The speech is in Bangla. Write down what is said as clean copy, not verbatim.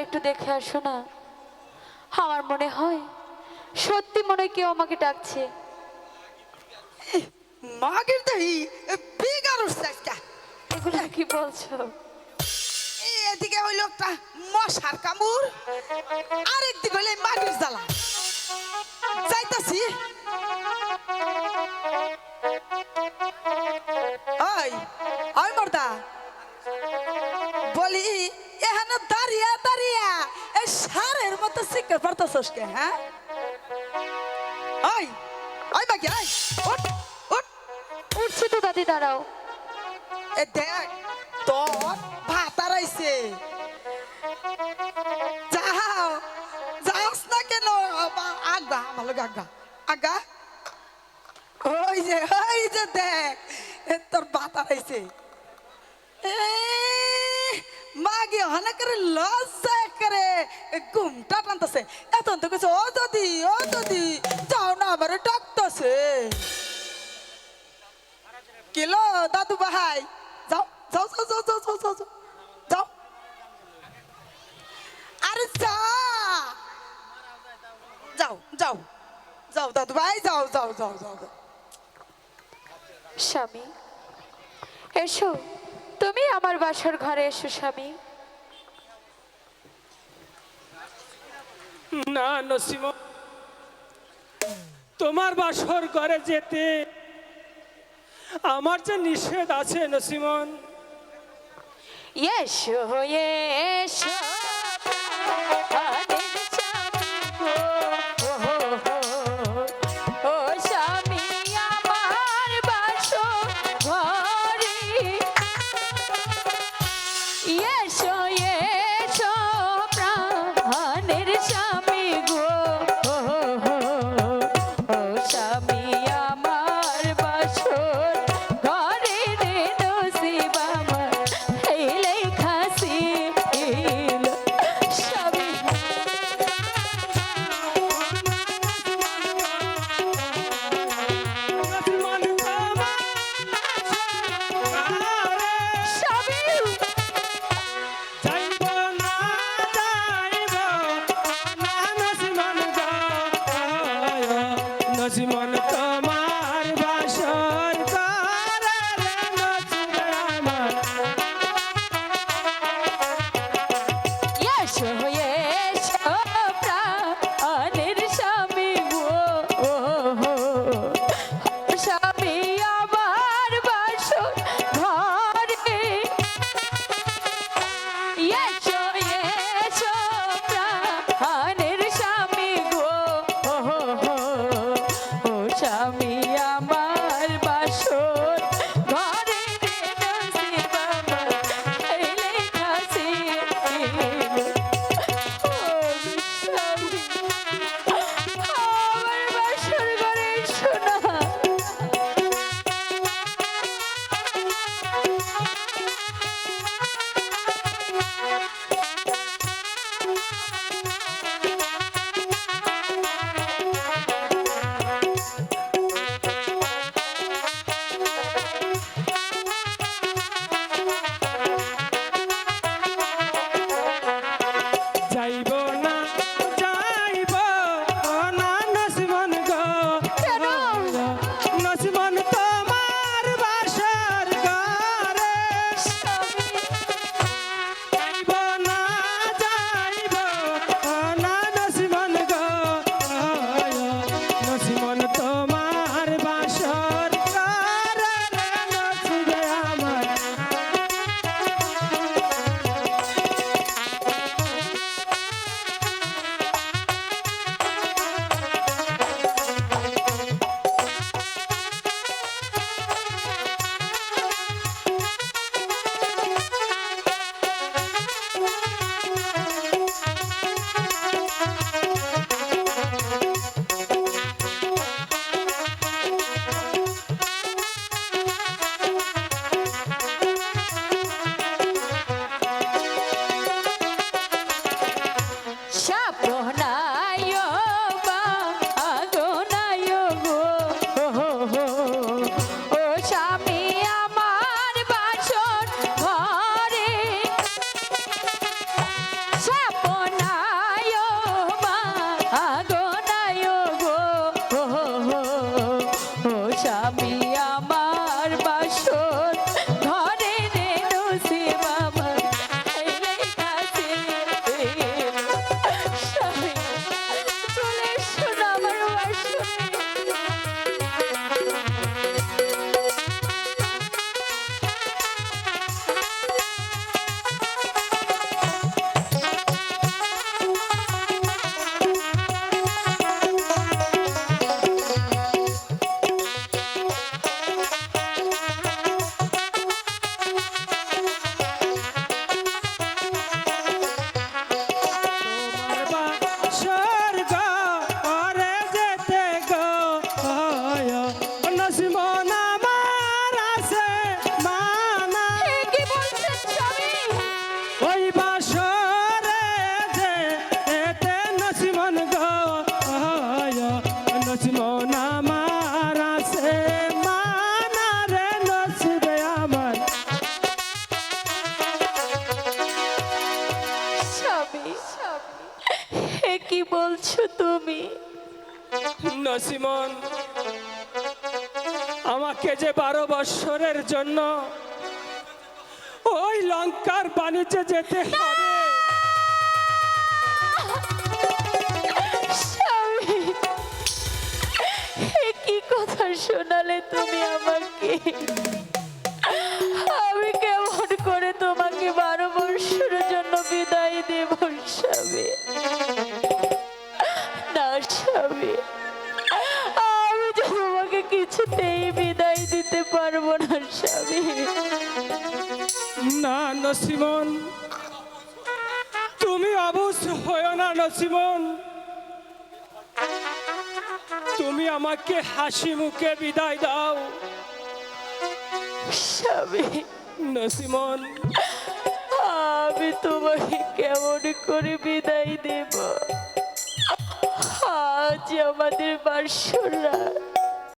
একটু দেখে আসো না। আমার মনে হয় সত্যি মনে কেউ আমাকে ডাকছে। মাগের দেহি বিগার উঠছে। এগুলো কি বলছো? এদিকে হইল একটা মশার কামড়, আরেকদিকে হইলে মাগের জ্বালা। যাইতাছি। ওই ওই মর্দা বলি এখানে দাঁড়িয়া দাঁড়িয়া এই সারের মতো শিক্ষা পারতাছস কে? হ্যাঁ ওই ওই বাকি ওই উঠ উঠ। উঠছি তো দাদি, দাঁড়াও। এ দেখ তোর ভাত আইছে, যাও যাস না কেন? আগা ভালো আগা আগা। ওই যে দেখ তোর ভাত আইছে। মাগি হনা করে লজ্জা করে ঘুমটা টানতেছে। এখন তো কিছু ও যদি যাও না আবার ডাকতেছে। কিলো দাদু ভাই যাও যাও যাও যাও যাও যাও যাও যাও। আরে যাও যাও যাও দাদু ভাই যাও যাও যাও যাও। স্বামী এসো, তুমি আমার বাসার ঘরে এসো স্বামী। না নসিম, তোমার বাসর ঘরে যেতে আমার যে নিষেধ আছে নসিমন। এসো এসো বাসর ঘরে রে নসিব আমার আইলে কাছে স্বামী চলে এসো না আমার বাসরে। তোমার বাসর ঘরে যেতে গো নসিমন আমার আছে মানা। এ কি বলছেন স্বামী? ওই বাসরে যেতে নসিমন গো নসিমন আমার আছে মানা রে নসিবে আমার। স্বামী এ কি বলছো তুমি? নসিমন আমাকে যে 12 বৎসরের জন্য ওই লঙ্কার বাণিজ্যে যেতে হবে। স্বামী এ কি কথা শোনালে তুমি আমাকে? আমি কেমন করে তোমাকে 12 বৎসরের জন্য বিদায় দেব স্বামী? না স্বামী, আমি তো তোমাকে কিছুতেই বিদায় দিতে পারবো না স্বামী। না নসিমন, তুমি অবুঝ হয়েও না নসিমন। তুমি আমাকে হাসি মুখে বিদায় দাও স্বামী নসিমন। আমি তোমাকে কেমন করে বিদায় দেব? আজ আমাদের বাসর রাত,